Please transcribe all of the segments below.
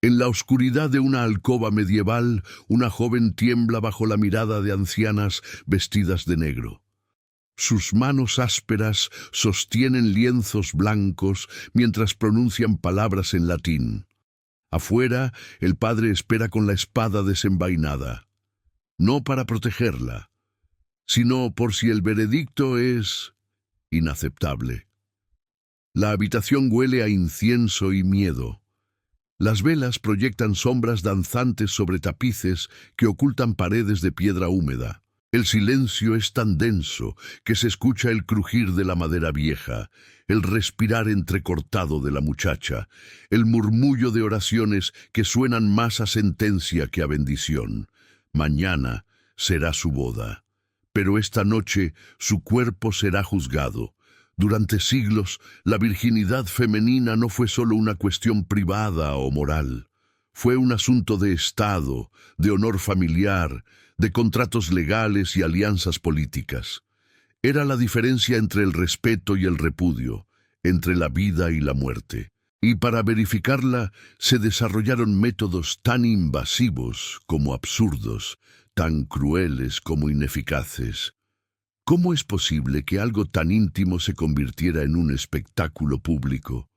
En la oscuridad de una alcoba medieval, una joven tiembla bajo la mirada de ancianas vestidas de negro. Sus manos ásperas sostienen lienzos blancos mientras pronuncian palabras en latín. Afuera, el padre espera con la espada desenvainada, no para protegerla, sino por si el veredicto es inaceptable. La habitación huele a incienso y miedo. Las velas proyectan sombras danzantes sobre tapices que ocultan paredes de piedra húmeda. El silencio es tan denso que se escucha el crujir de la madera vieja, el respirar entrecortado de la muchacha, el murmullo de oraciones que suenan más a sentencia que a bendición. Mañana será su boda, pero esta noche su cuerpo será juzgado. Durante siglos, la virginidad femenina no fue solo una cuestión privada o moral. Fue un asunto de Estado, de honor familiar, de contratos legales y alianzas políticas. Era la diferencia entre el respeto y el repudio, entre la vida y la muerte. Y para verificarla se desarrollaron métodos tan invasivos como absurdos, tan crueles como ineficaces. ¿Cómo es posible que algo tan íntimo se convirtiera en un espectáculo público?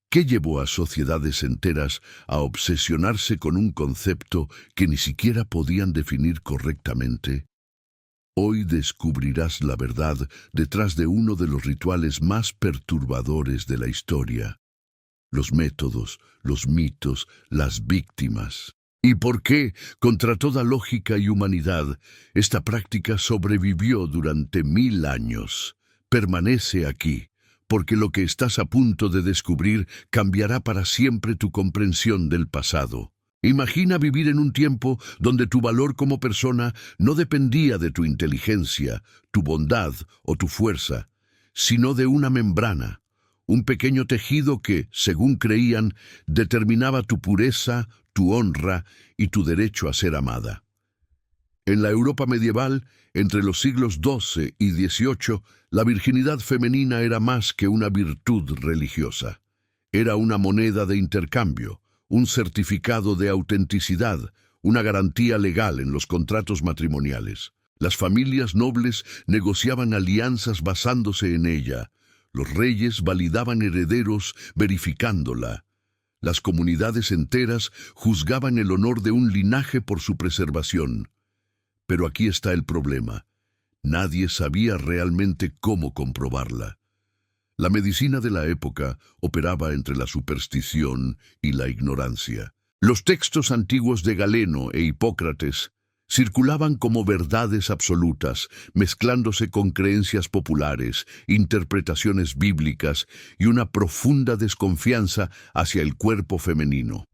¿Qué llevó a sociedades enteras a obsesionarse con un concepto que ni siquiera podían definir correctamente? Hoy descubrirás la verdad detrás de uno de los rituales más perturbadores de la historia. Los métodos, los mitos, las víctimas. ¿Y por qué, contra toda lógica y humanidad, esta práctica sobrevivió durante 1000 años? Permanece aquí, porque lo que estás a punto de descubrir cambiará para siempre tu comprensión del pasado. Imagina vivir en un tiempo donde tu valor como persona no dependía de tu inteligencia, tu bondad o tu fuerza, sino de una membrana, un pequeño tejido que, según creían, determinaba tu pureza, tu honra y tu derecho a ser amada. En la Europa medieval, entre los siglos XII y XVIII, la virginidad femenina era más que una virtud religiosa. Era una moneda de intercambio, un certificado de autenticidad, una garantía legal en los contratos matrimoniales. Las familias nobles negociaban alianzas basándose en ella. Los reyes validaban herederos verificándola. Las comunidades enteras juzgaban el honor de un linaje por su preservación. Pero aquí está el problema. Nadie sabía realmente cómo comprobarla. La medicina de la época operaba entre la superstición y la ignorancia. Los textos antiguos de Galeno e Hipócrates circulaban como verdades absolutas, mezclándose con creencias populares, interpretaciones bíblicas y una profunda desconfianza hacia el cuerpo femenino.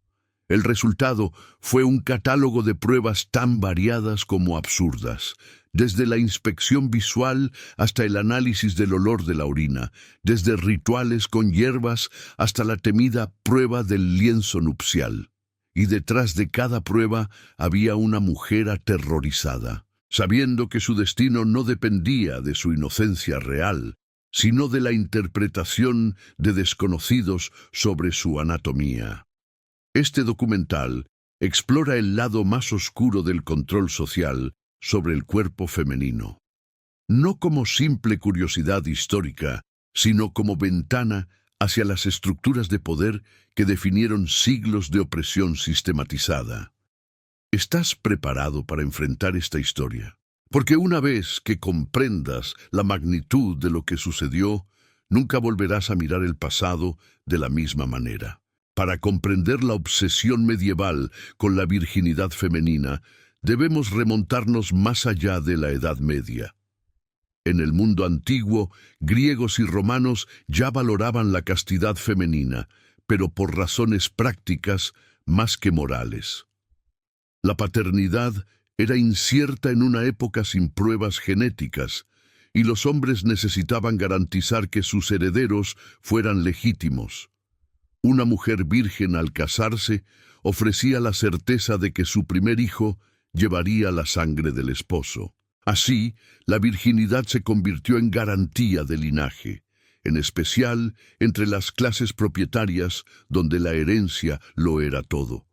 El resultado fue un catálogo de pruebas tan variadas como absurdas, desde la inspección visual hasta el análisis del olor de la orina, desde rituales con hierbas hasta la temida prueba del lienzo nupcial. Y detrás de cada prueba había una mujer aterrorizada, sabiendo que su destino no dependía de su inocencia real, sino de la interpretación de desconocidos sobre su anatomía. Este documental explora el lado más oscuro del control social sobre el cuerpo femenino, no como simple curiosidad histórica, sino como ventana hacia las estructuras de poder que definieron siglos de opresión sistematizada. ¿Estás preparado para enfrentar esta historia? Porque una vez que comprendas la magnitud de lo que sucedió, nunca volverás a mirar el pasado de la misma manera. Para comprender la obsesión medieval con la virginidad femenina, debemos remontarnos más allá de la Edad Media. En el mundo antiguo, griegos y romanos ya valoraban la castidad femenina, pero por razones prácticas más que morales. La paternidad era incierta en una época sin pruebas genéticas, y los hombres necesitaban garantizar que sus herederos fueran legítimos. Una mujer virgen al casarse ofrecía la certeza de que su primer hijo llevaría la sangre del esposo. Así, la virginidad se convirtió en garantía de linaje. en especial entre las clases propietarias donde la herencia lo era todo.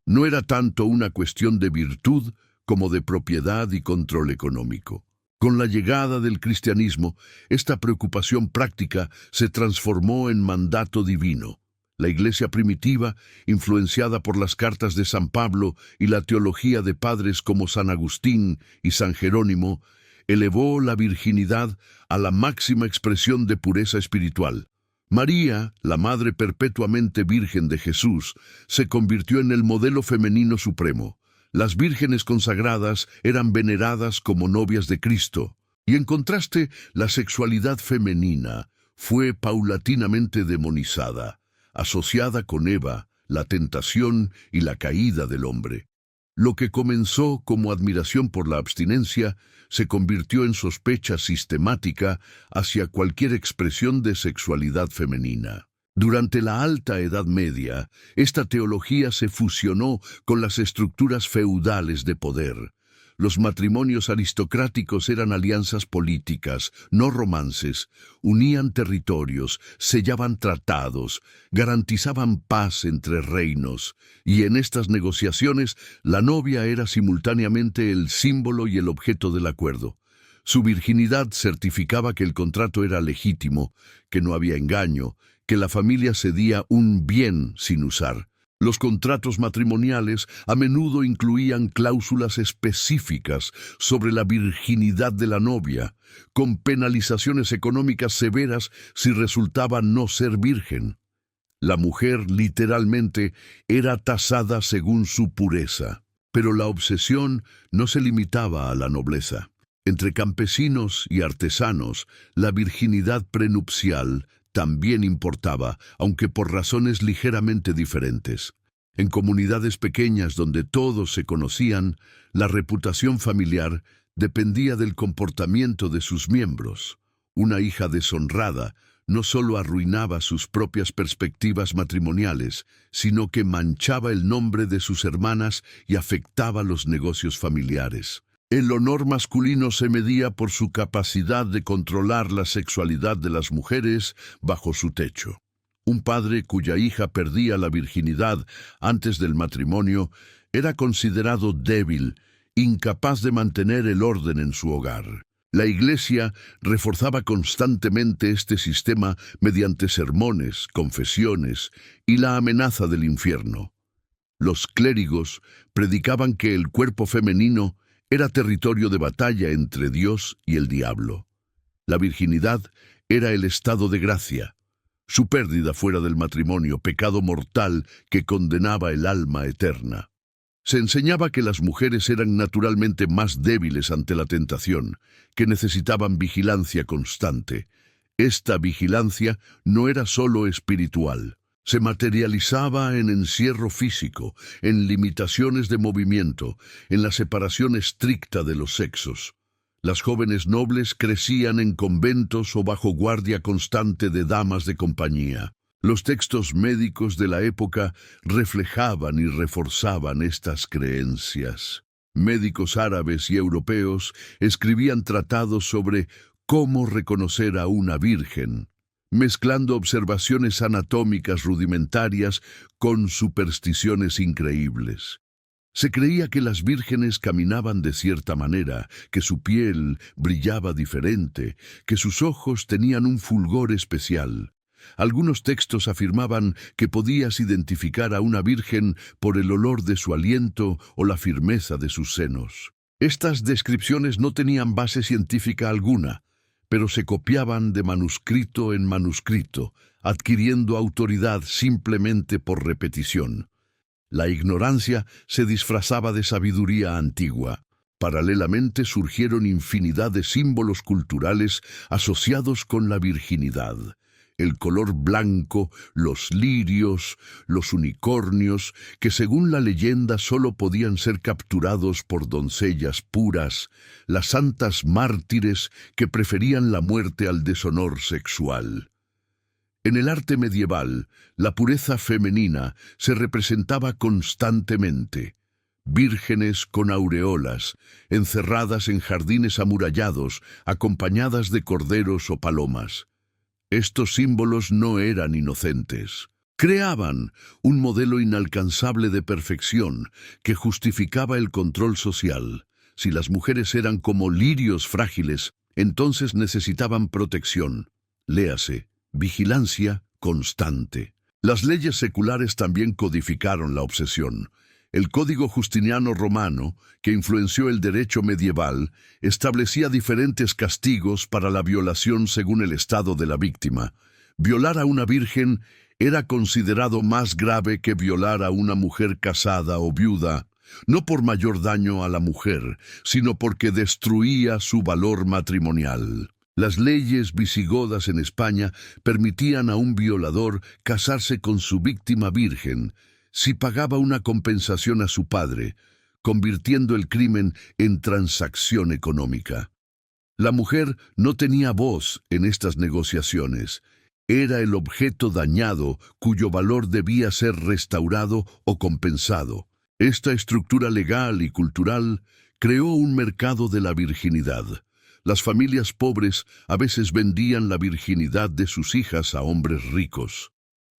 No era tanto una cuestión de virtud como de propiedad y control económico. Con la llegada del cristianismo, esta preocupación práctica se transformó en mandato divino. La Iglesia primitiva, influenciada por las cartas de San Pablo y la teología de padres como San Agustín y San Jerónimo, elevó la virginidad a la máxima expresión de pureza espiritual. María, la Madre perpetuamente Virgen de Jesús, se convirtió en el modelo femenino supremo. Las vírgenes consagradas eran veneradas como novias de Cristo, y en contraste, la sexualidad femenina fue paulatinamente demonizada, asociada con Eva, la tentación y la caída del hombre. Lo que comenzó como admiración por la abstinencia se convirtió en sospecha sistemática hacia cualquier expresión de sexualidad femenina. Durante la Alta Edad Media, esta teología se fusionó con las estructuras feudales de poder. Los matrimonios aristocráticos eran alianzas políticas, no romances, unían territorios, sellaban tratados, garantizaban paz entre reinos, y en estas negociaciones la novia era simultáneamente el símbolo y el objeto del acuerdo. Su virginidad certificaba que el contrato era legítimo, que no había engaño, que la familia cedía un bien sin usar. Los contratos matrimoniales a menudo incluían cláusulas específicas sobre la virginidad de la novia, con penalizaciones económicas severas si resultaba no ser virgen. La mujer, literalmente, era tasada según su pureza, pero la obsesión no se limitaba a la nobleza. Entre campesinos y artesanos, la virginidad prenupcial también importaba, aunque por razones ligeramente diferentes. En comunidades pequeñas donde todos se conocían, la reputación familiar dependía del comportamiento de sus miembros. Una hija deshonrada no solo arruinaba sus propias perspectivas matrimoniales, sino que manchaba el nombre de sus hermanas y afectaba los negocios familiares. El honor masculino se medía por su capacidad de controlar la sexualidad de las mujeres bajo su techo. Un padre cuya hija perdía la virginidad antes del matrimonio era considerado débil, incapaz de mantener el orden en su hogar. La Iglesia reforzaba constantemente este sistema mediante sermones, confesiones y la amenaza del infierno. Los clérigos predicaban que el cuerpo femenino era territorio de batalla entre Dios y el diablo. La virginidad era el estado de gracia. Su pérdida fuera del matrimonio, pecado mortal que condenaba el alma eterna. Se enseñaba que las mujeres eran naturalmente más débiles ante la tentación, que necesitaban vigilancia constante. Esta vigilancia no era solo espiritual. Se materializaba en encierro físico, en limitaciones de movimiento, en la separación estricta de los sexos. Las jóvenes nobles crecían en conventos o bajo guardia constante de damas de compañía. Los textos médicos de la época reflejaban y reforzaban estas creencias. Médicos árabes y europeos escribían tratados sobre cómo reconocer a una virgen, mezclando observaciones anatómicas rudimentarias con supersticiones increíbles. Se creía que las vírgenes caminaban de cierta manera, que su piel brillaba diferente, que sus ojos tenían un fulgor especial. Algunos textos afirmaban que podías identificar a una virgen por el olor de su aliento o la firmeza de sus senos. Estas descripciones no tenían base científica alguna, pero se copiaban de manuscrito en manuscrito, adquiriendo autoridad simplemente por repetición. La ignorancia se disfrazaba de sabiduría antigua. Paralelamente surgieron infinidad de símbolos culturales asociados con la virginidad. El color blanco, los lirios, los unicornios, que según la leyenda solo podían ser capturados por doncellas puras, las santas mártires que preferían la muerte al deshonor sexual. En el arte medieval, la pureza femenina se representaba constantemente. Vírgenes con aureolas, encerradas en jardines amurallados, acompañadas de corderos o palomas. Estos símbolos no eran inocentes. Creaban un modelo inalcanzable de perfección que justificaba el control social. Si las mujeres eran como lirios frágiles, entonces necesitaban protección. Léase, vigilancia constante. Las leyes seculares también codificaron la obsesión. El Código Justiniano Romano, que influenció el derecho medieval, establecía diferentes castigos para la violación según el estado de la víctima. Violar a una virgen era considerado más grave que violar a una mujer casada o viuda, no por mayor daño a la mujer, sino porque destruía su valor matrimonial. Las leyes visigodas en España permitían a un violador casarse con su víctima virgen si pagaba una compensación a su padre, convirtiendo el crimen en transacción económica. La mujer no tenía voz en estas negociaciones. Era el objeto dañado cuyo valor debía ser restaurado o compensado. Esta estructura legal y cultural creó un mercado de la virginidad. Las familias pobres a veces vendían la virginidad de sus hijas a hombres ricos.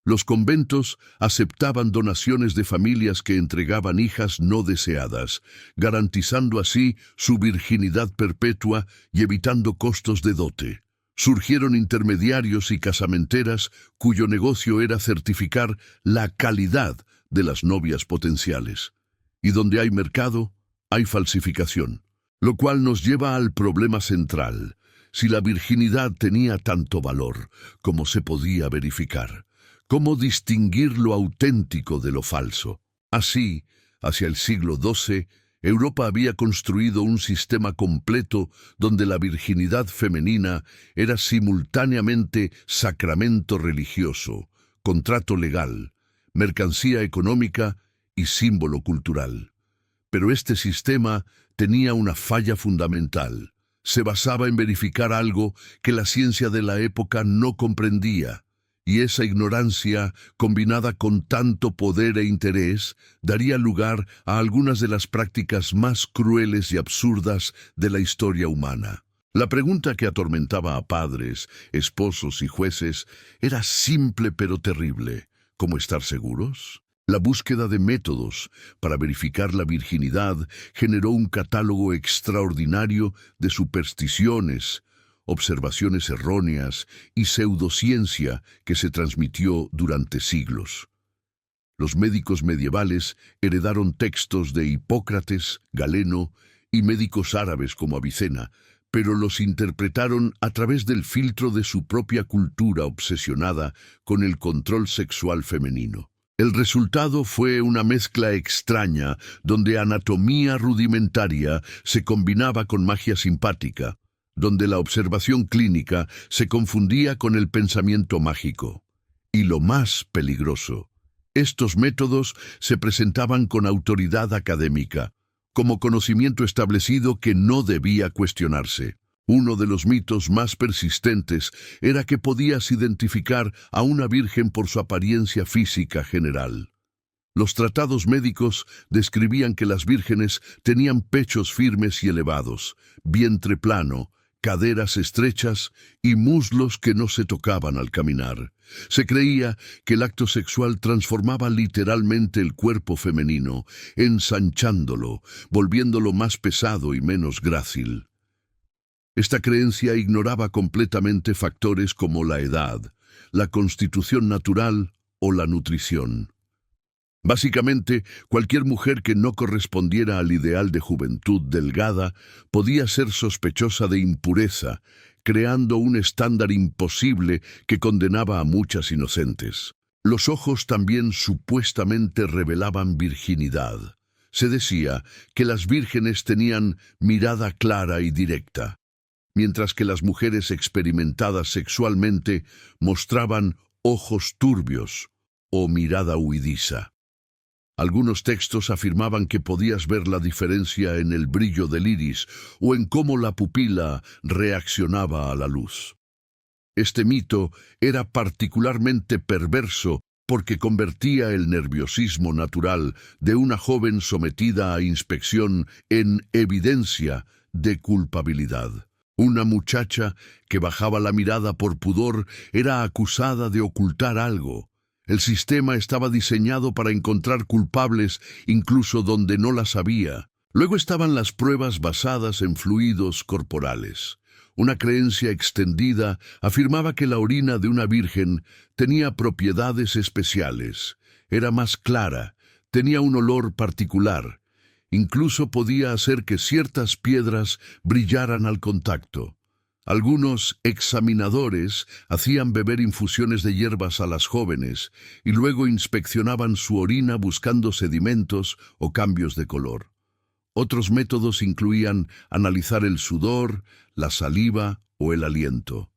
Los conventos aceptaban donaciones de familias que entregaban hijas no deseadas, garantizando así su virginidad perpetua y evitando costos de dote. Surgieron intermediarios y casamenteras cuyo negocio era certificar la calidad de las novias potenciales. Y donde hay mercado, hay falsificación. Lo cual nos lleva al problema central. Si la virginidad tenía tanto valor, ¿cómo se podía verificar? ¿Cómo distinguir lo auténtico de lo falso? Así, hacia el siglo XII, Europa había construido un sistema completo donde la virginidad femenina era simultáneamente sacramento religioso, contrato legal, mercancía económica y símbolo cultural. Pero este sistema tenía una falla fundamental. Se basaba en verificar algo que la ciencia de la época no comprendía, y esa ignorancia, combinada con tanto poder e interés, daría lugar a algunas de las prácticas más crueles y absurdas de la historia humana. La pregunta que atormentaba a padres, esposos y jueces era simple pero terrible. ¿Cómo estar seguros? La búsqueda de métodos para verificar la virginidad generó un catálogo extraordinario de supersticiones, observaciones erróneas y pseudociencia que se transmitió durante siglos. Los médicos medievales heredaron textos de Hipócrates, Galeno y médicos árabes como Avicena, pero los interpretaron a través del filtro de su propia cultura obsesionada con el control sexual femenino. El resultado fue una mezcla extraña donde anatomía rudimentaria se combinaba con magia simpática, donde la observación clínica se confundía con el pensamiento mágico. Y lo más peligroso, estos métodos se presentaban con autoridad académica, como conocimiento establecido que no debía cuestionarse. Uno de los mitos más persistentes era que podías identificar a una virgen por su apariencia física general. Los tratados médicos describían que las vírgenes tenían pechos firmes y elevados, vientre plano, caderas estrechas y muslos que no se tocaban al caminar. Se creía que el acto sexual transformaba literalmente el cuerpo femenino, ensanchándolo, volviéndolo más pesado y menos grácil. Esta creencia ignoraba completamente factores como la edad, la constitución natural o la nutrición. Básicamente, cualquier mujer que no correspondiera al ideal de juventud delgada podía ser sospechosa de impureza, creando un estándar imposible que condenaba a muchas inocentes. Los ojos también supuestamente revelaban virginidad. Se decía que las vírgenes tenían mirada clara y directa, mientras que las mujeres experimentadas sexualmente mostraban ojos turbios o mirada huidiza. Algunos textos afirmaban que podías ver la diferencia en el brillo del iris o en cómo la pupila reaccionaba a la luz. Este mito era particularmente perverso porque convertía el nerviosismo natural de una joven sometida a inspección en evidencia de culpabilidad. Una muchacha que bajaba la mirada por pudor era acusada de ocultar algo. El sistema estaba diseñado para encontrar culpables incluso donde no las había. Luego estaban las pruebas basadas en fluidos corporales. Una creencia extendida afirmaba que la orina de una virgen tenía propiedades especiales. Era más clara, tenía un olor particular. Incluso podía hacer que ciertas piedras brillaran al contacto. Algunos examinadores hacían beber infusiones de hierbas a las jóvenes y luego inspeccionaban su orina buscando sedimentos o cambios de color. Otros métodos incluían analizar el sudor, la saliva o el aliento.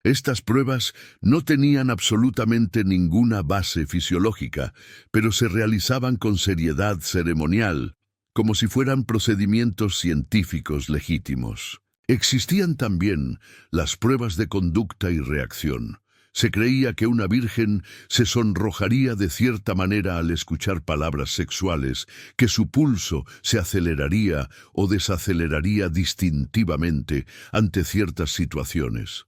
Estas pruebas no tenían absolutamente ninguna base fisiológica, pero se realizaban con seriedad ceremonial, como si fueran procedimientos científicos legítimos. Existían también las pruebas de conducta y reacción. Se creía que una virgen se sonrojaría de cierta manera al escuchar palabras sexuales, que su pulso se aceleraría o desaceleraría distintivamente ante ciertas situaciones.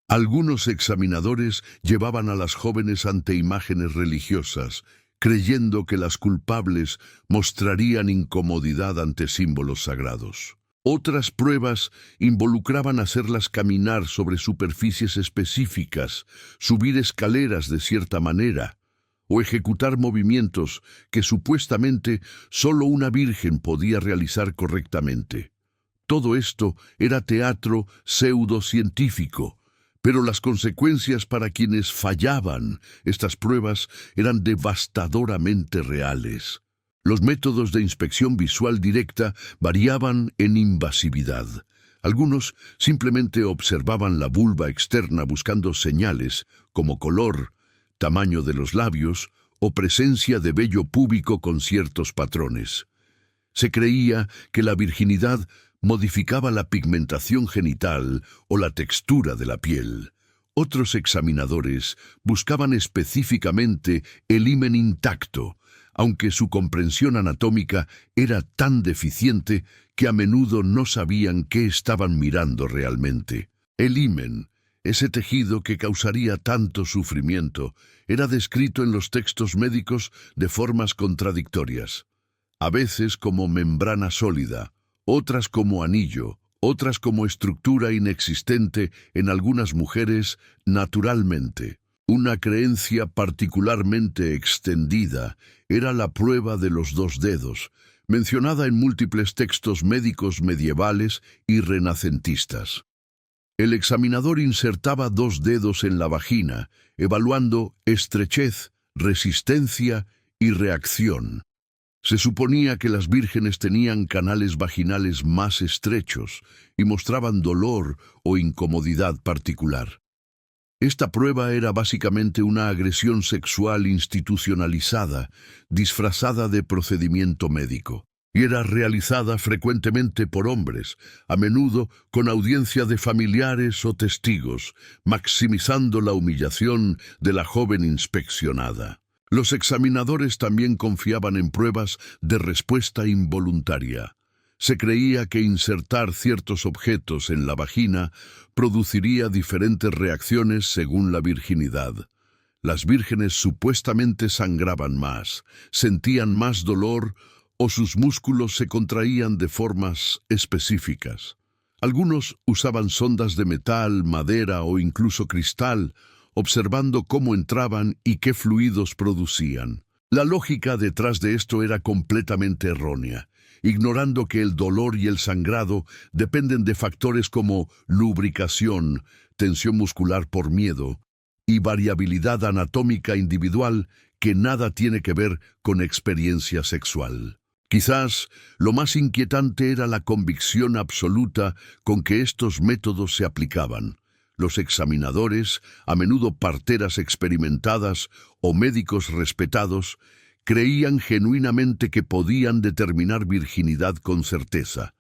Algunos examinadores llevaban a las jóvenes ante imágenes religiosas, creyendo que las culpables mostrarían incomodidad ante símbolos sagrados. Otras pruebas involucraban hacerlas caminar sobre superficies específicas, subir escaleras de cierta manera, o ejecutar movimientos que supuestamente solo una virgen podía realizar correctamente. Todo esto era teatro pseudocientífico, pero las consecuencias para quienes fallaban estas pruebas eran devastadoramente reales. Los métodos de inspección visual directa variaban en invasividad. Algunos simplemente observaban la vulva externa buscando señales como color, tamaño de los labios o presencia de vello púbico con ciertos patrones. Se creía que la virginidad modificaba la pigmentación genital o la textura de la piel. Otros examinadores buscaban específicamente el himen intacto, aunque su comprensión anatómica era tan deficiente que a menudo no sabían qué estaban mirando realmente. El himen, ese tejido que causaría tanto sufrimiento, era descrito en los textos médicos de formas contradictorias, a veces como membrana sólida, otras como anillo, otras como estructura inexistente en algunas mujeres naturalmente. Una creencia particularmente extendida era la prueba de los 2 dedos, mencionada en múltiples textos médicos medievales y renacentistas. El examinador insertaba 2 dedos en la vagina, evaluando estrechez, resistencia y reacción. Se suponía que las vírgenes tenían canales vaginales más estrechos y mostraban dolor o incomodidad particular. Esta prueba era básicamente una agresión sexual institucionalizada, disfrazada de procedimiento médico, y era realizada frecuentemente por hombres, a menudo con audiencia de familiares o testigos, maximizando la humillación de la joven inspeccionada. Los examinadores también confiaban en pruebas de respuesta involuntaria. Se creía que insertar ciertos objetos en la vagina produciría diferentes reacciones según la virginidad. Las vírgenes supuestamente sangraban más, sentían más dolor o sus músculos se contraían de formas específicas. Algunos usaban sondas de metal, madera o incluso cristal, observando cómo entraban y qué fluidos producían. La lógica detrás de esto era completamente errónea, ignorando que el dolor y el sangrado dependen de factores como lubricación, tensión muscular por miedo y variabilidad anatómica individual que nada tiene que ver con experiencia sexual. Quizás lo más inquietante era la convicción absoluta con que estos métodos se aplicaban. Los examinadores, a menudo parteras experimentadas o médicos respetados, creían genuinamente que podían determinar virginidad con certeza.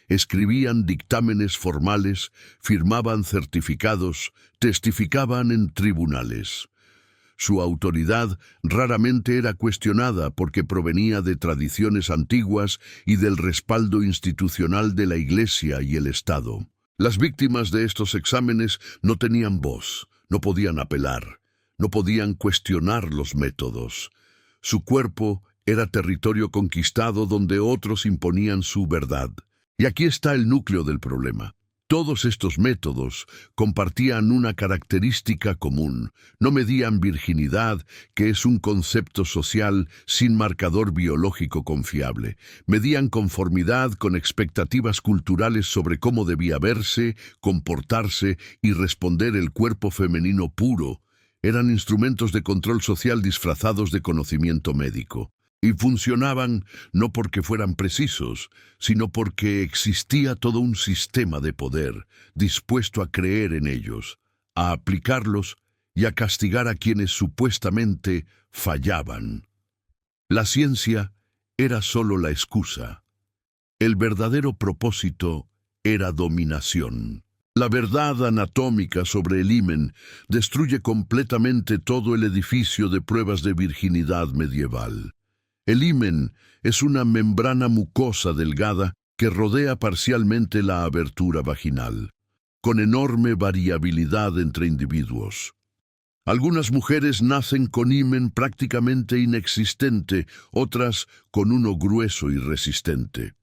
Escribían dictámenes formales, firmaban certificados, testificaban en tribunales. Su autoridad raramente era cuestionada porque provenía de tradiciones antiguas y del respaldo institucional de la Iglesia y el Estado. Las víctimas de estos exámenes no tenían voz, no podían apelar, no podían cuestionar los métodos. Su cuerpo era territorio conquistado donde otros imponían su verdad. Y aquí está el núcleo del problema. Todos estos métodos compartían una característica común. No medían virginidad, que es un concepto social sin marcador biológico confiable. Medían conformidad con expectativas culturales sobre cómo debía verse, comportarse y responder el cuerpo femenino puro. Eran instrumentos de control social disfrazados de conocimiento médico. Y funcionaban no porque fueran precisos, sino porque existía todo un sistema de poder dispuesto a creer en ellos, a aplicarlos y a castigar a quienes supuestamente fallaban. La ciencia era solo la excusa. El verdadero propósito era dominación. La verdad anatómica sobre el himen destruye completamente todo el edificio de pruebas de virginidad medieval. El himen es una membrana mucosa delgada que rodea parcialmente la abertura vaginal, con enorme variabilidad entre individuos. Algunas mujeres nacen con himen prácticamente inexistente, otras con uno grueso y resistente.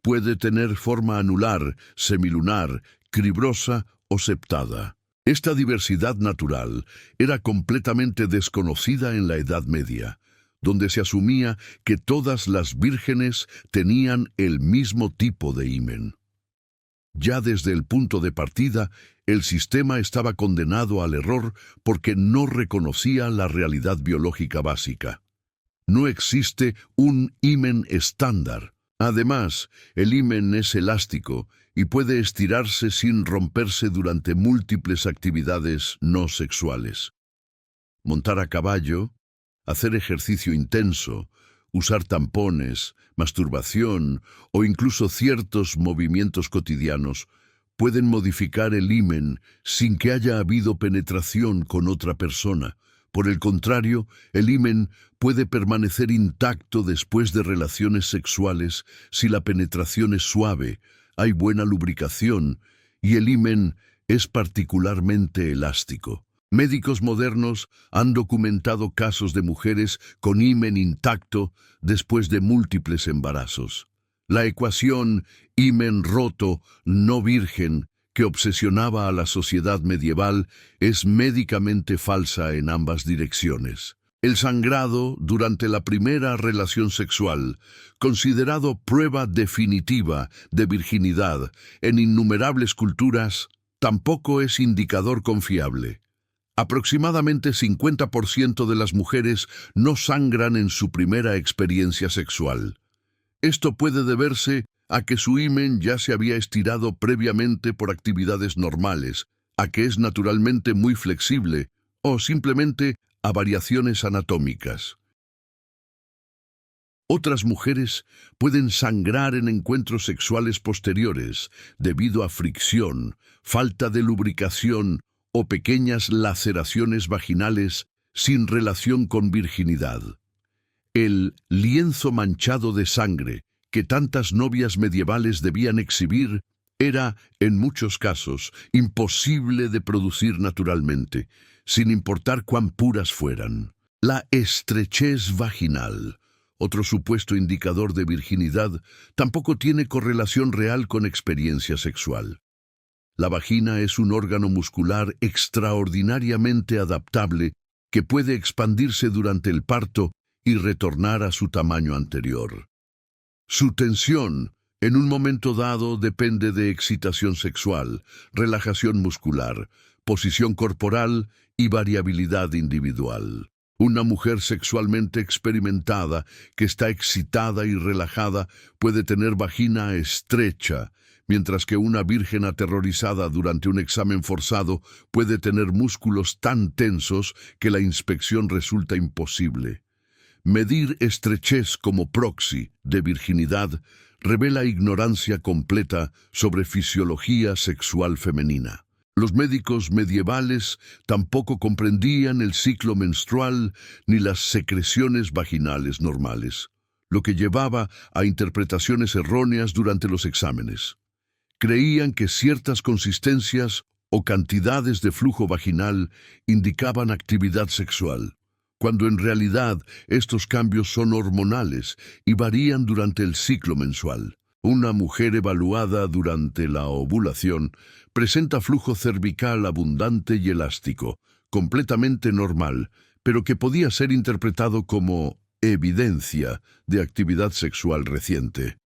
Puede tener forma anular, semilunar, cribrosa o septada. Esta diversidad natural era completamente desconocida en la Edad Media, donde se asumía que todas las vírgenes tenían el mismo tipo de himen. Ya desde el punto de partida, el sistema estaba condenado al error porque no reconocía la realidad biológica básica. No existe un himen estándar. Además, el himen es elástico y puede estirarse sin romperse durante múltiples actividades no sexuales. Montar a caballo, hacer ejercicio intenso, usar tampones, masturbación o incluso ciertos movimientos cotidianos pueden modificar el himen sin que haya habido penetración con otra persona. Por el contrario, el himen puede permanecer intacto después de relaciones sexuales si la penetración es suave, hay buena lubricación y el himen es particularmente elástico. Médicos modernos han documentado casos de mujeres con himen intacto después de múltiples embarazos. La ecuación himen roto, no virgen, que obsesionaba a la sociedad medieval, es médicamente falsa en ambas direcciones. El sangrado durante la primera relación sexual, considerado prueba definitiva de virginidad en innumerables culturas, tampoco es indicador confiable. Aproximadamente 50% de las mujeres no sangran en su primera experiencia sexual. Esto puede deberse a que su himen ya se había estirado previamente por actividades normales, a que es naturalmente muy flexible, o simplemente a variaciones anatómicas. Otras mujeres pueden sangrar en encuentros sexuales posteriores debido a fricción, falta de lubricación o pequeñas laceraciones vaginales sin relación con virginidad. El lienzo manchado de sangre que tantas novias medievales debían exhibir era, en muchos casos, imposible de producir naturalmente, sin importar cuán puras fueran. La estrechez vaginal, otro supuesto indicador de virginidad, tampoco tiene correlación real con experiencia sexual. La vagina es un órgano muscular extraordinariamente adaptable que puede expandirse durante el parto y retornar a su tamaño anterior. Su tensión, en un momento dado, depende de excitación sexual, relajación muscular, posición corporal y variabilidad individual. Una mujer sexualmente experimentada que está excitada y relajada puede tener vagina estrecha, mientras que una virgen aterrorizada durante un examen forzado puede tener músculos tan tensos que la inspección resulta imposible. Medir estrechez como proxy de virginidad revela ignorancia completa sobre fisiología sexual femenina. Los médicos medievales tampoco comprendían el ciclo menstrual ni las secreciones vaginales normales, lo que llevaba a interpretaciones erróneas durante los exámenes. Creían que ciertas consistencias o cantidades de flujo vaginal indicaban actividad sexual, cuando en realidad estos cambios son hormonales y varían durante el ciclo mensual. Una mujer evaluada durante la ovulación presenta flujo cervical abundante y elástico, completamente normal, pero que podía ser interpretado como evidencia de actividad sexual reciente.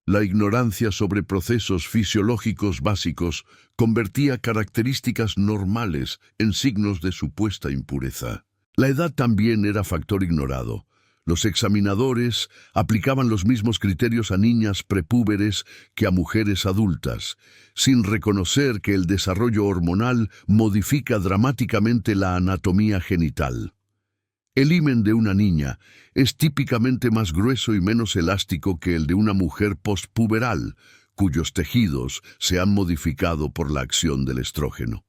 La ignorancia sobre procesos fisiológicos básicos convertía características normales en signos de supuesta impureza. La edad también era factor ignorado. Los examinadores aplicaban los mismos criterios a niñas prepúberes que a mujeres adultas, sin reconocer que el desarrollo hormonal modifica dramáticamente la anatomía genital. El himen de una niña es típicamente más grueso y menos elástico que el de una mujer postpuberal, cuyos tejidos se han modificado por la acción del estrógeno.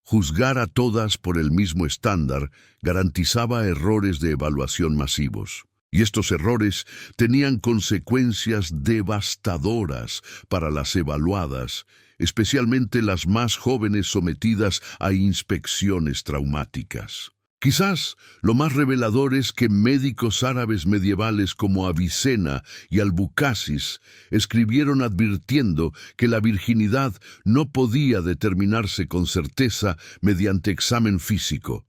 Juzgar a todas por el mismo estándar garantizaba errores de evaluación masivos. Y estos errores tenían consecuencias devastadoras para las evaluadas, especialmente las más jóvenes sometidas a inspecciones traumáticas. Quizás lo más revelador es que médicos árabes medievales como Avicena y Albucasis escribieron advirtiendo que la virginidad no podía determinarse con certeza mediante examen físico.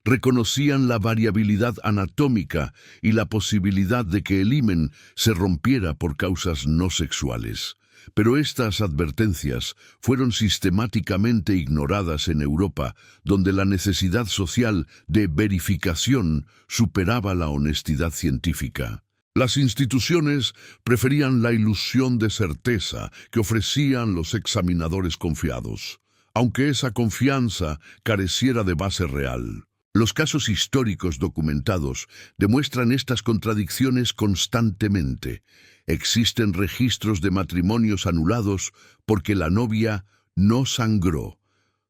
Reconocían la variabilidad anatómica y la posibilidad de que el himen se rompiera por causas no sexuales. Pero estas advertencias fueron sistemáticamente ignoradas en Europa, donde la necesidad social de verificación superaba la honestidad científica. Las instituciones preferían la ilusión de certeza que ofrecían los examinadores confiados, aunque esa confianza careciera de base real. Los casos históricos documentados demuestran estas contradicciones constantemente. Existen registros de matrimonios anulados porque la novia no sangró,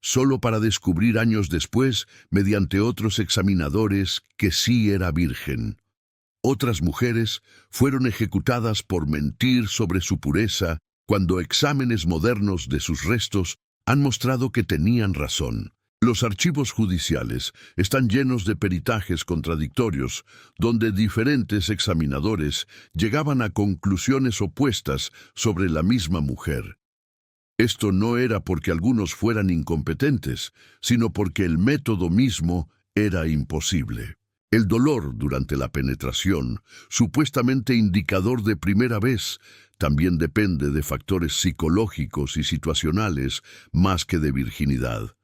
solo para descubrir años después, mediante otros examinadores, que sí era virgen. Otras mujeres fueron ejecutadas por mentir sobre su pureza, cuando exámenes modernos de sus restos han mostrado que tenían razón. Los archivos judiciales están llenos de peritajes contradictorios, donde diferentes examinadores llegaban a conclusiones opuestas sobre la misma mujer. Esto no era porque algunos fueran incompetentes, sino porque el método mismo era imposible. El dolor durante la penetración, supuestamente indicador de primera vez, también depende de factores psicológicos y situacionales más que de virginidad.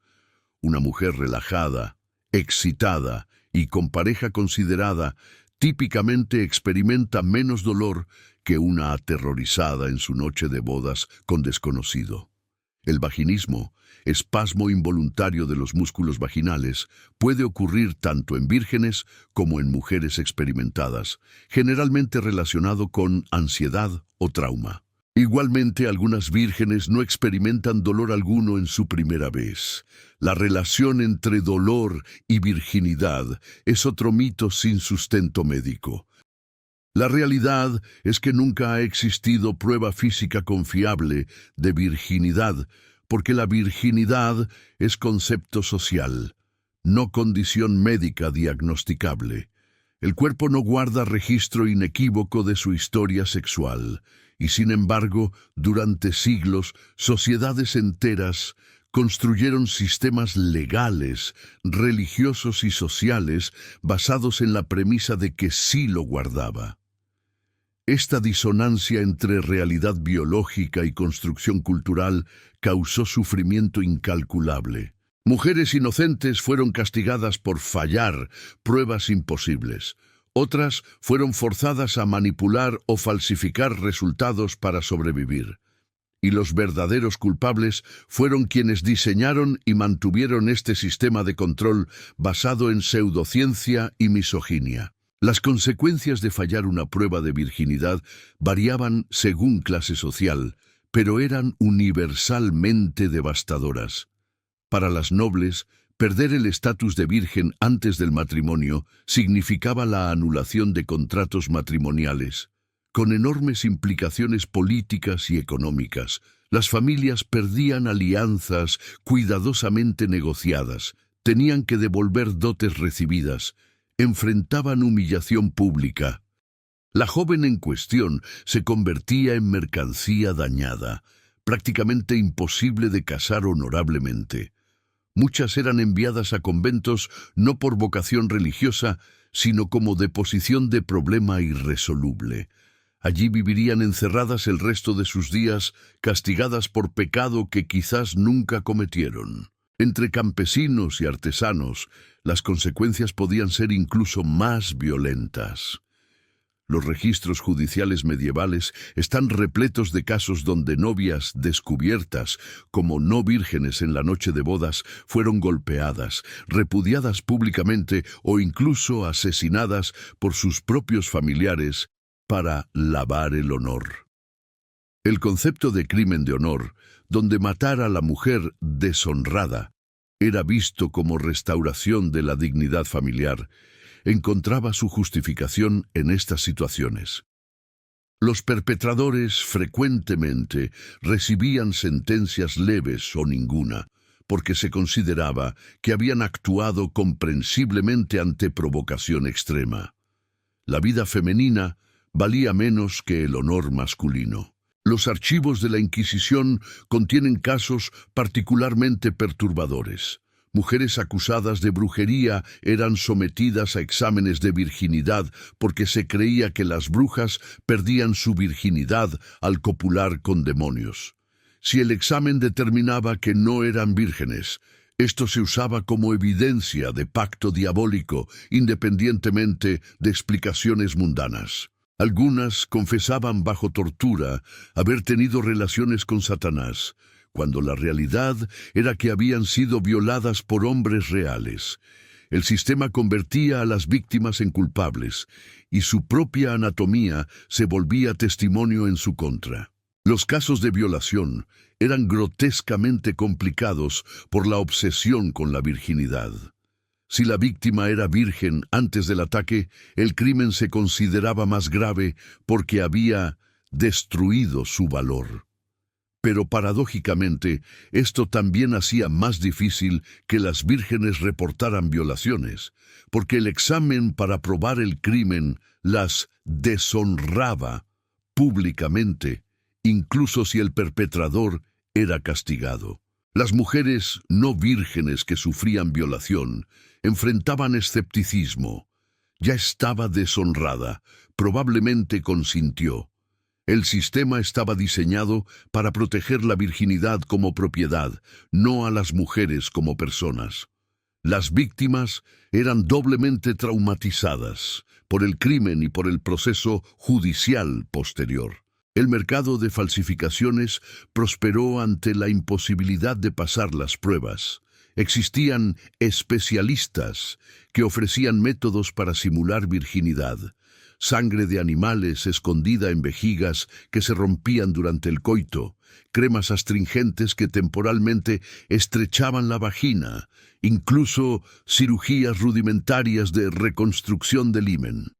Una mujer relajada, excitada y con pareja considerada típicamente experimenta menos dolor que una aterrorizada en su noche de bodas con desconocido. El vaginismo, espasmo involuntario de los músculos vaginales, puede ocurrir tanto en vírgenes como en mujeres experimentadas, generalmente relacionado con ansiedad o trauma. Igualmente, algunas vírgenes no experimentan dolor alguno en su primera vez. La relación entre dolor y virginidad es otro mito sin sustento médico. La realidad es que nunca ha existido prueba física confiable de virginidad, porque la virginidad es concepto social, no condición médica diagnosticable. El cuerpo no guarda registro inequívoco de su historia sexual, y sin embargo, durante siglos, sociedades enteras construyeron sistemas legales, religiosos y sociales basados en la premisa de que sí lo guardaba. Esta disonancia entre realidad biológica y construcción cultural causó sufrimiento incalculable. Mujeres inocentes fueron castigadas por fallar pruebas imposibles. Otras fueron forzadas a manipular o falsificar resultados para sobrevivir. Y los verdaderos culpables fueron quienes diseñaron y mantuvieron este sistema de control basado en pseudociencia y misoginia. Las consecuencias de fallar una prueba de virginidad variaban según clase social, pero eran universalmente devastadoras. Para las nobles, perder el estatus de virgen antes del matrimonio significaba la anulación de contratos matrimoniales. con enormes implicaciones políticas y económicas. Las familias perdían alianzas cuidadosamente negociadas, tenían que devolver dotes recibidas, enfrentaban humillación pública. La joven en cuestión se convertía en mercancía dañada, prácticamente imposible de casar honorablemente. Muchas eran enviadas a conventos no por vocación religiosa, sino como deposición de problema irresoluble. Allí vivirían encerradas el resto de sus días, castigadas por pecado que quizás nunca cometieron. Entre campesinos y artesanos, las consecuencias podían ser incluso más violentas. Los registros judiciales medievales están repletos de casos donde novias descubiertas como no vírgenes en la noche de bodas fueron golpeadas, repudiadas públicamente o incluso asesinadas por sus propios familiares para lavar el honor. El concepto de crimen de honor, donde matar a la mujer deshonrada era visto como restauración de la dignidad familiar, encontraba su justificación en estas situaciones. Los perpetradores frecuentemente recibían sentencias leves o ninguna, porque se consideraba que habían actuado comprensiblemente ante provocación extrema. La vida femenina valía menos que el honor masculino. Los archivos de la Inquisición contienen casos particularmente perturbadores. Mujeres acusadas de brujería eran sometidas a exámenes de virginidad porque se creía que las brujas perdían su virginidad al copular con demonios. Si el examen determinaba que no eran vírgenes, esto se usaba como evidencia de pacto diabólico, independientemente de explicaciones mundanas. Algunas confesaban bajo tortura haber tenido relaciones con Satanás, cuando la realidad era que habían sido violadas por hombres reales. El sistema convertía a las víctimas en culpables, y su propia anatomía se volvía testimonio en su contra. Los casos de violación eran grotescamente complicados por la obsesión con la virginidad. Si la víctima era virgen antes del ataque, el crimen se consideraba más grave porque había destruido su valor. Pero paradójicamente, esto también hacía más difícil que las vírgenes reportaran violaciones, porque el examen para probar el crimen las deshonraba públicamente, incluso si el perpetrador era castigado. Las mujeres no vírgenes que sufrían violación enfrentaban escepticismo. Ya estaba deshonrada, probablemente consintió. El sistema estaba diseñado para proteger la virginidad como propiedad, no a las mujeres como personas. Las víctimas eran doblemente traumatizadas por el crimen y por el proceso judicial posterior. El mercado de falsificaciones prosperó ante la imposibilidad de pasar las pruebas. Existían especialistas que ofrecían métodos para simular virginidad. Sangre de animales escondida en vejigas que se rompían durante el coito, cremas astringentes que temporalmente estrechaban la vagina, incluso cirugías rudimentarias de reconstrucción del himen.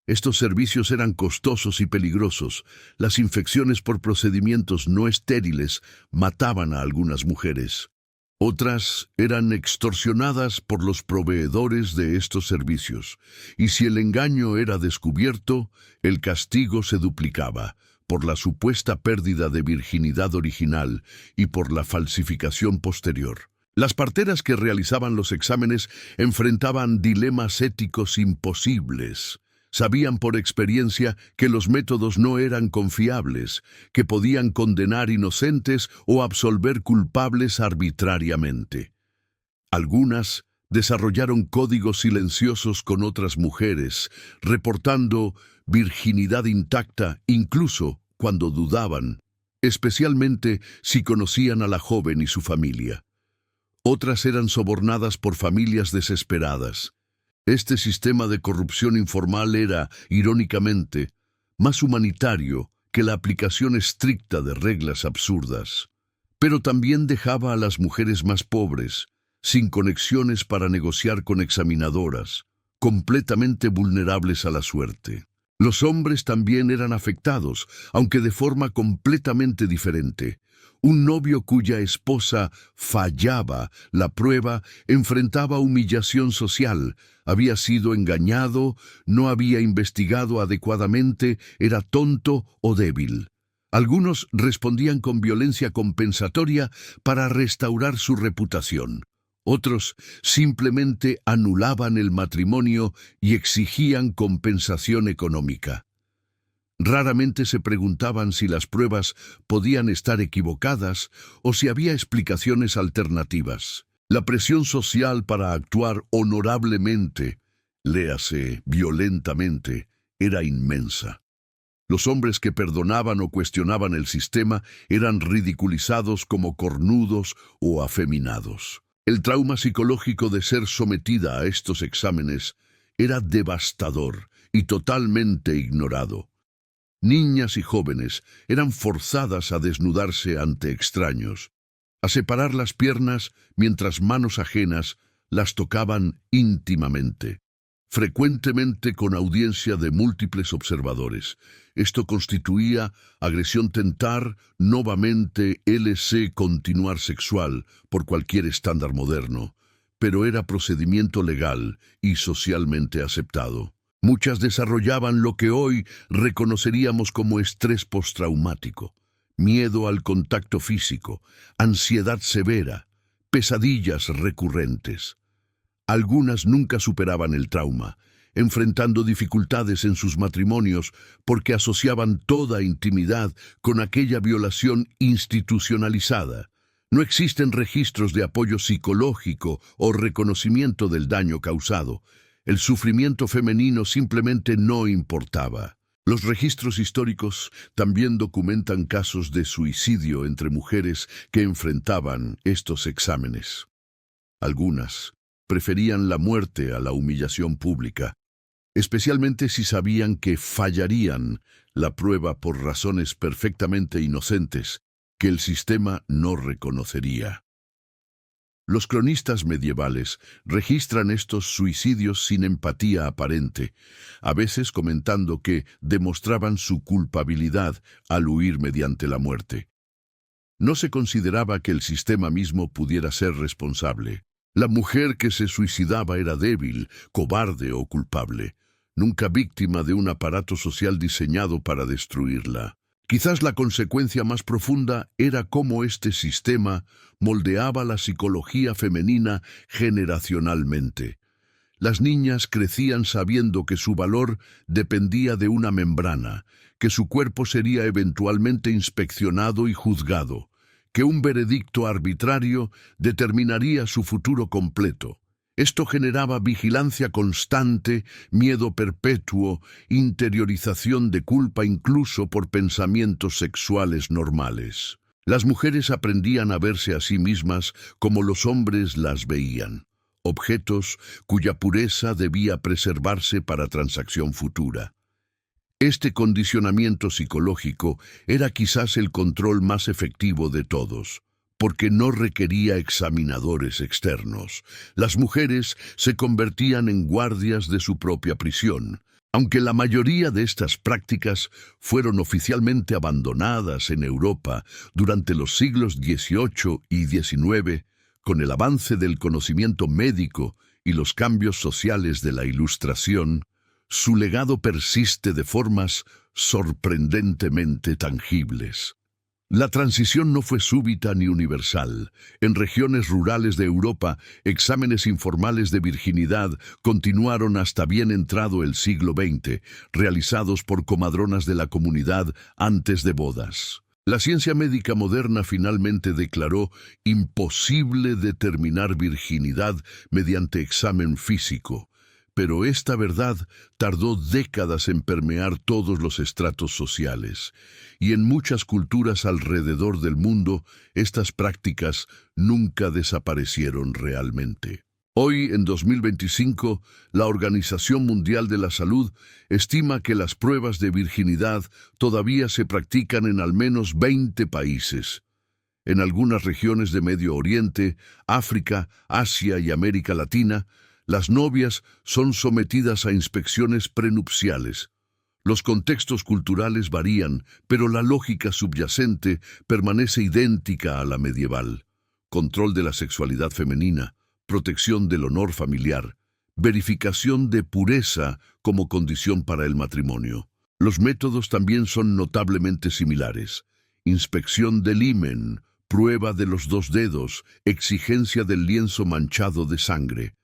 Estos servicios eran costosos y peligrosos. Las infecciones por procedimientos no estériles mataban a algunas mujeres. Otras eran extorsionadas por los proveedores de estos servicios, y si el engaño era descubierto, el castigo se duplicaba por la supuesta pérdida de virginidad original y por la falsificación posterior. Las parteras que realizaban los exámenes enfrentaban dilemas éticos imposibles. Sabían por experiencia que los métodos no eran confiables, que podían condenar inocentes o absolver culpables arbitrariamente. Algunas desarrollaron códigos silenciosos con otras mujeres, reportando virginidad intacta incluso cuando dudaban, especialmente si conocían a la joven y su familia. Otras eran sobornadas por familias desesperadas. Este sistema de corrupción informal era, irónicamente, más humanitario que la aplicación estricta de reglas absurdas. Pero también dejaba a las mujeres más pobres, sin conexiones para negociar con examinadoras, completamente vulnerables a la suerte. Los hombres también eran afectados, aunque de forma completamente diferente. Un novio cuya esposa fallaba la prueba enfrentaba humillación social, había sido engañado, no había investigado adecuadamente, era tonto o débil. Algunos respondían con violencia compensatoria para restaurar su reputación. Otros simplemente anulaban el matrimonio y exigían compensación económica. Raramente se preguntaban si las pruebas podían estar equivocadas o si había explicaciones alternativas. La presión social para actuar honorablemente, léase violentamente, era inmensa. Los hombres que perdonaban o cuestionaban el sistema eran ridiculizados como cornudos o afeminados. El trauma psicológico de ser sometida a estos exámenes era devastador y totalmente ignorado. Niñas y jóvenes eran forzadas a desnudarse ante extraños, a separar las piernas mientras manos ajenas las tocaban íntimamente, frecuentemente con audiencia de múltiples observadores. Esto constituía agresión tentar, novamente LC continuar sexual por cualquier estándar moderno, pero era procedimiento legal y socialmente aceptado. Muchas desarrollaban lo que hoy reconoceríamos como estrés postraumático, miedo al contacto físico, ansiedad severa, pesadillas recurrentes. Algunas nunca superaban el trauma, enfrentando dificultades en sus matrimonios porque asociaban toda intimidad con aquella violación institucionalizada. No existen registros de apoyo psicológico o reconocimiento del daño causado. El sufrimiento femenino simplemente no importaba. Los registros históricos también documentan casos de suicidio entre mujeres que enfrentaban estos exámenes. Algunas preferían la muerte a la humillación pública, especialmente si sabían que fallarían la prueba por razones perfectamente inocentes que el sistema no reconocería. Los cronistas medievales registran estos suicidios sin empatía aparente, a veces comentando que demostraban su culpabilidad al huir mediante la muerte. No se consideraba que el sistema mismo pudiera ser responsable. La mujer que se suicidaba era débil, cobarde o culpable, nunca víctima de un aparato social diseñado para destruirla. Quizás la consecuencia más profunda era cómo este sistema moldeaba la psicología femenina generacionalmente. Las niñas crecían sabiendo que su valor dependía de una membrana, que su cuerpo sería eventualmente inspeccionado y juzgado, que un veredicto arbitrario determinaría su futuro completo. Esto generaba vigilancia constante, miedo perpetuo, interiorización de culpa incluso por pensamientos sexuales normales. Las mujeres aprendían a verse a sí mismas como los hombres las veían, objetos cuya pureza debía preservarse para transacción futura. Este condicionamiento psicológico era quizás el control más efectivo de todos, porque no requería examinadores externos. Las mujeres se convertían en guardias de su propia prisión. Aunque la mayoría de estas prácticas fueron oficialmente abandonadas en Europa durante los siglos XVIII y XIX, con el avance del conocimiento médico y los cambios sociales de la Ilustración, su legado persiste de formas sorprendentemente tangibles. La transición no fue súbita ni universal. En regiones rurales de Europa, exámenes informales de virginidad continuaron hasta bien entrado el siglo XX, realizados por comadronas de la comunidad antes de bodas. La ciencia médica moderna finalmente declaró imposible determinar virginidad mediante examen físico, pero esta verdad tardó décadas en permear todos los estratos sociales, y en muchas culturas alrededor del mundo, estas prácticas nunca desaparecieron realmente. Hoy, en 2025, la Organización Mundial de la Salud estima que las pruebas de virginidad todavía se practican en al menos 20 países. En algunas regiones de Medio Oriente, África, Asia y América Latina, las novias son sometidas a inspecciones prenupciales. Los contextos culturales varían, pero la lógica subyacente permanece idéntica a la medieval. Control de la sexualidad femenina, protección del honor familiar, verificación de pureza como condición para el matrimonio. Los métodos también son notablemente similares. Inspección del himen, prueba de los 2 dedos, exigencia del lienzo manchado de sangre.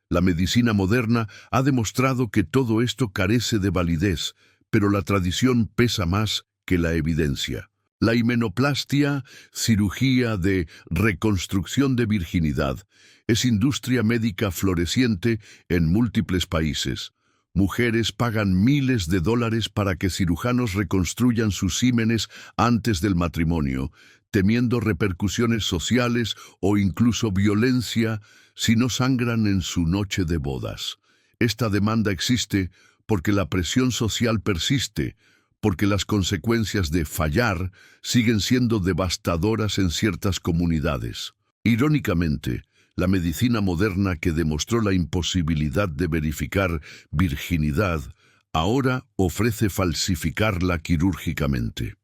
La medicina moderna ha demostrado que todo esto carece de validez, pero la tradición pesa más que la evidencia. La himenoplastia, cirugía de reconstrucción de virginidad, es industria médica floreciente en múltiples países. Mujeres pagan miles de dólares para que cirujanos reconstruyan sus hímenes antes del matrimonio, temiendo repercusiones sociales o incluso violencia si no sangran en su noche de bodas. Esta demanda existe porque la presión social persiste, porque las consecuencias de fallar siguen siendo devastadoras en ciertas comunidades. Irónicamente, la medicina moderna que demostró la imposibilidad de verificar virginidad, ahora ofrece falsificarla quirúrgicamente.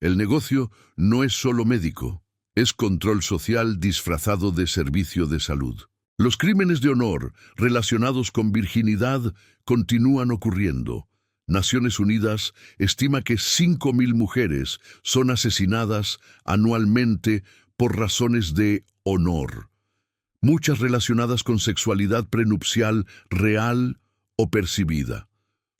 El negocio no es solo médico, es control social disfrazado de servicio de salud. Los crímenes de honor relacionados con virginidad continúan ocurriendo. Naciones Unidas estima que 5.000 mujeres son asesinadas anualmente por razones de honor, muchas relacionadas con sexualidad prenupcial real o percibida.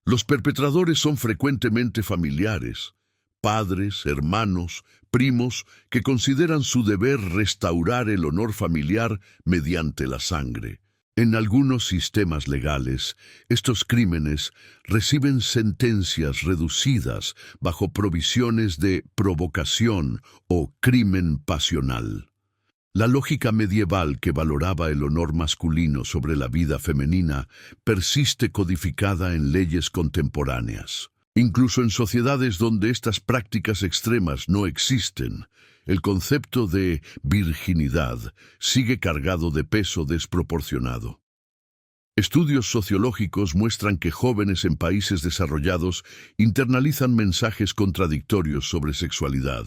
Los perpetradores son frecuentemente familiares, padres, hermanos, primos, que consideran su deber restaurar el honor familiar mediante la sangre. En algunos sistemas legales, estos crímenes reciben sentencias reducidas bajo provisiones de provocación o crimen pasional. La lógica medieval que valoraba el honor masculino sobre la vida femenina persiste codificada en leyes contemporáneas. Incluso en sociedades donde estas prácticas extremas no existen, el concepto de virginidad sigue cargado de peso desproporcionado. Estudios sociológicos muestran que jóvenes en países desarrollados internalizan mensajes contradictorios sobre sexualidad.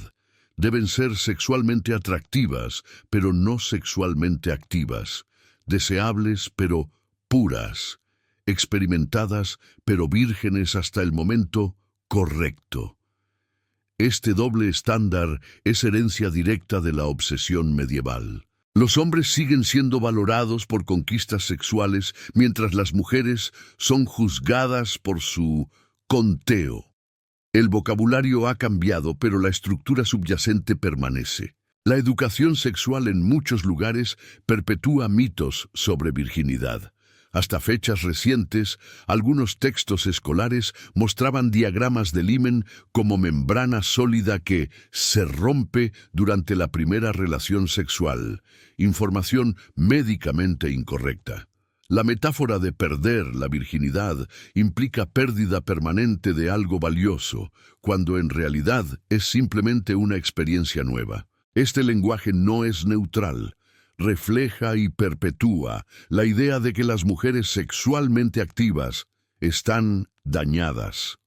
Deben ser sexualmente atractivas, pero no sexualmente activas, deseables, pero puras, experimentadas, pero vírgenes hasta el momento correcto. Este doble estándar es herencia directa de la obsesión medieval. Los hombres siguen siendo valorados por conquistas sexuales, mientras las mujeres son juzgadas por su conteo. El vocabulario ha cambiado, pero la estructura subyacente permanece. La educación sexual en muchos lugares perpetúa mitos sobre virginidad. Hasta fechas recientes, algunos textos escolares mostraban diagramas del himen como membrana sólida que se rompe durante la primera relación sexual, información médicamente incorrecta. La metáfora de perder la virginidad implica pérdida permanente de algo valioso, cuando en realidad es simplemente una experiencia nueva. Este lenguaje no es neutral. Refleja y perpetúa la idea de que las mujeres sexualmente activas están dañadas.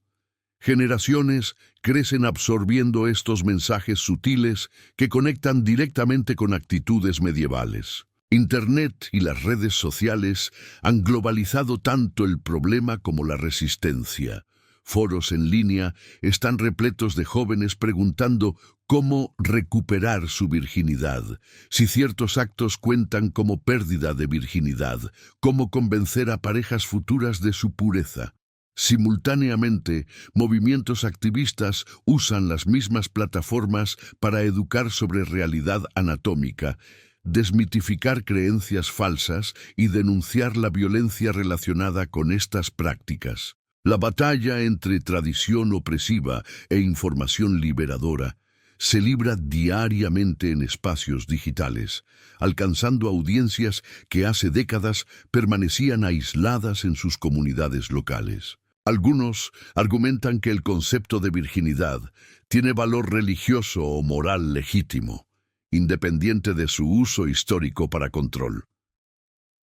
Generaciones crecen absorbiendo estos mensajes sutiles que conectan directamente con actitudes medievales. Internet y las redes sociales han globalizado tanto el problema como la resistencia. Foros en línea están repletos de jóvenes preguntando cómo recuperar su virginidad, si ciertos actos cuentan como pérdida de virginidad, cómo convencer a parejas futuras de su pureza. Simultáneamente, movimientos activistas usan las mismas plataformas para educar sobre realidad anatómica, desmitificar creencias falsas y denunciar la violencia relacionada con estas prácticas. La batalla entre tradición opresiva e información liberadora se libra diariamente en espacios digitales, alcanzando audiencias que hace décadas permanecían aisladas en sus comunidades locales. Algunos argumentan que el concepto de virginidad tiene valor religioso o moral legítimo, independiente de su uso histórico para control.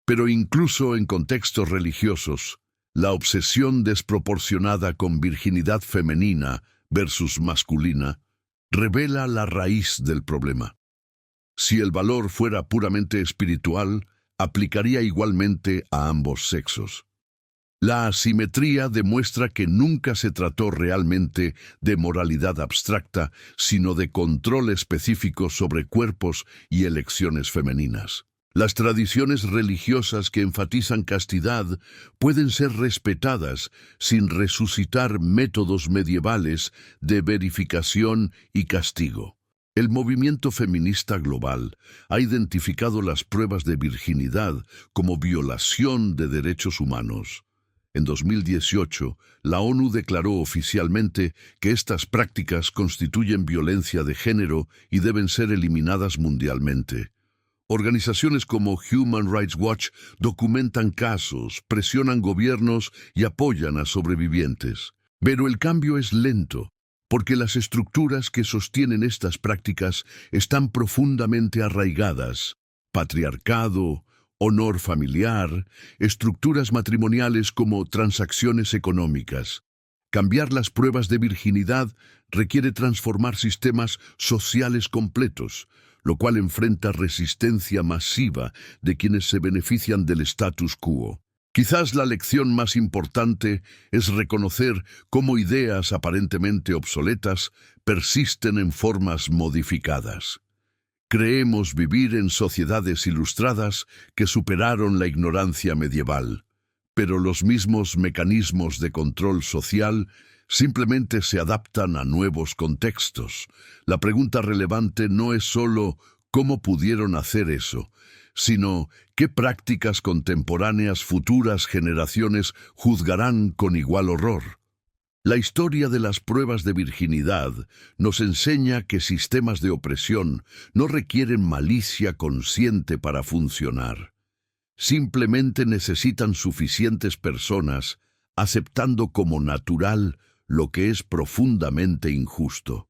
Pero incluso en contextos religiosos, La obsesión desproporcionada con virginidad femenina versus masculina revela la raíz del problema. Si el valor fuera puramente espiritual, aplicaría igualmente a ambos sexos. La asimetría demuestra que nunca se trató realmente de moralidad abstracta, sino de control específico sobre cuerpos y elecciones femeninas. Las tradiciones religiosas que enfatizan castidad pueden ser respetadas sin resucitar métodos medievales de verificación y castigo. El movimiento feminista global ha identificado las pruebas de virginidad como violación de derechos humanos. En 2018, la ONU declaró oficialmente que estas prácticas constituyen violencia de género y deben ser eliminadas mundialmente. Organizaciones como Human Rights Watch documentan casos, presionan gobiernos y apoyan a sobrevivientes. Pero el cambio es lento, porque las estructuras que sostienen estas prácticas están profundamente arraigadas. Patriarcado, honor familiar, estructuras matrimoniales como transacciones económicas. Cambiar las pruebas de virginidad requiere transformar sistemas sociales completos, lo cual enfrenta resistencia masiva de quienes se benefician del status quo. Quizás la lección más importante es reconocer cómo ideas aparentemente obsoletas persisten en formas modificadas. Creemos vivir en sociedades ilustradas que superaron la ignorancia medieval, pero los mismos mecanismos de control social simplemente se adaptan a nuevos contextos. La pregunta relevante no es solo cómo pudieron hacer eso, sino qué prácticas contemporáneas futuras generaciones juzgarán con igual horror. La historia de las pruebas de virginidad nos enseña que sistemas de opresión no requieren malicia consciente para funcionar. Simplemente necesitan suficientes personas aceptando como natural lo que es profundamente injusto.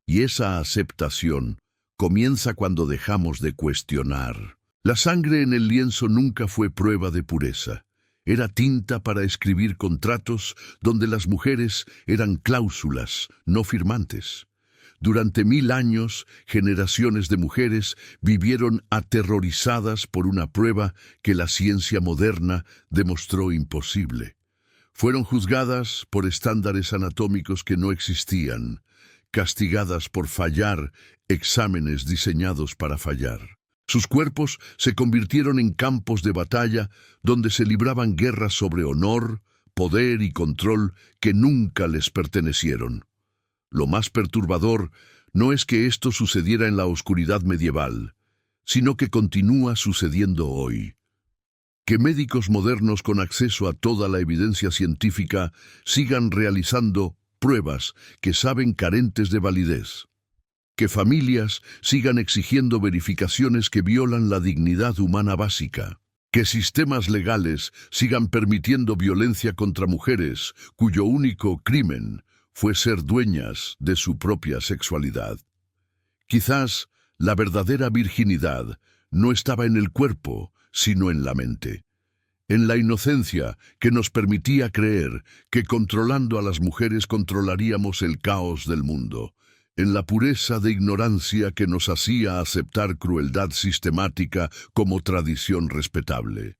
Y esa aceptación comienza cuando dejamos de cuestionar. La sangre en el lienzo nunca fue prueba de pureza. Era tinta para escribir contratos donde las mujeres eran cláusulas, no firmantes. Durante 1000 años, generaciones de mujeres vivieron aterrorizadas por una prueba que la ciencia moderna demostró imposible. Fueron juzgadas por estándares anatómicos que no existían, castigadas por fallar exámenes diseñados para fallar. Sus cuerpos se convirtieron en campos de batalla donde se libraban guerras sobre honor, poder y control que nunca les pertenecieron. Lo más perturbador no es que esto sucediera en la oscuridad medieval, sino que continúa sucediendo hoy. Que médicos modernos con acceso a toda la evidencia científica sigan realizando pruebas que saben carentes de validez. Que familias sigan exigiendo verificaciones que violan la dignidad humana básica. Que sistemas legales sigan permitiendo violencia contra mujeres cuyo único crimen fue ser dueñas de su propia sexualidad. Quizás la verdadera virginidad no estaba en el cuerpo, sino en la mente. En la inocencia que nos permitía creer que controlando a las mujeres controlaríamos el caos del mundo. En la pureza de ignorancia que nos hacía aceptar crueldad sistemática como tradición respetable.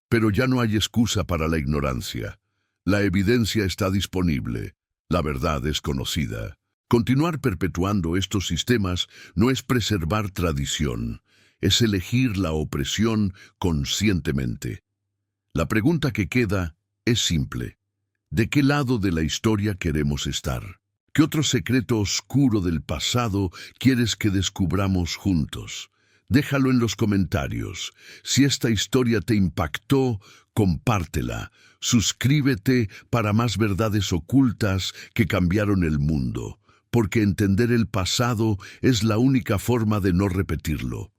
Pero ya no hay excusa para la ignorancia. La evidencia está disponible. La verdad es conocida. Continuar perpetuando estos sistemas no es preservar tradición, es elegir la opresión conscientemente. La pregunta que queda es simple. ¿De qué lado de la historia queremos estar? ¿Qué otro secreto oscuro del pasado quieres que descubramos juntos? Déjalo en los comentarios. Si esta historia te impactó, compártela. Suscríbete para más verdades ocultas que cambiaron el mundo, porque entender el pasado es la única forma de no repetirlo.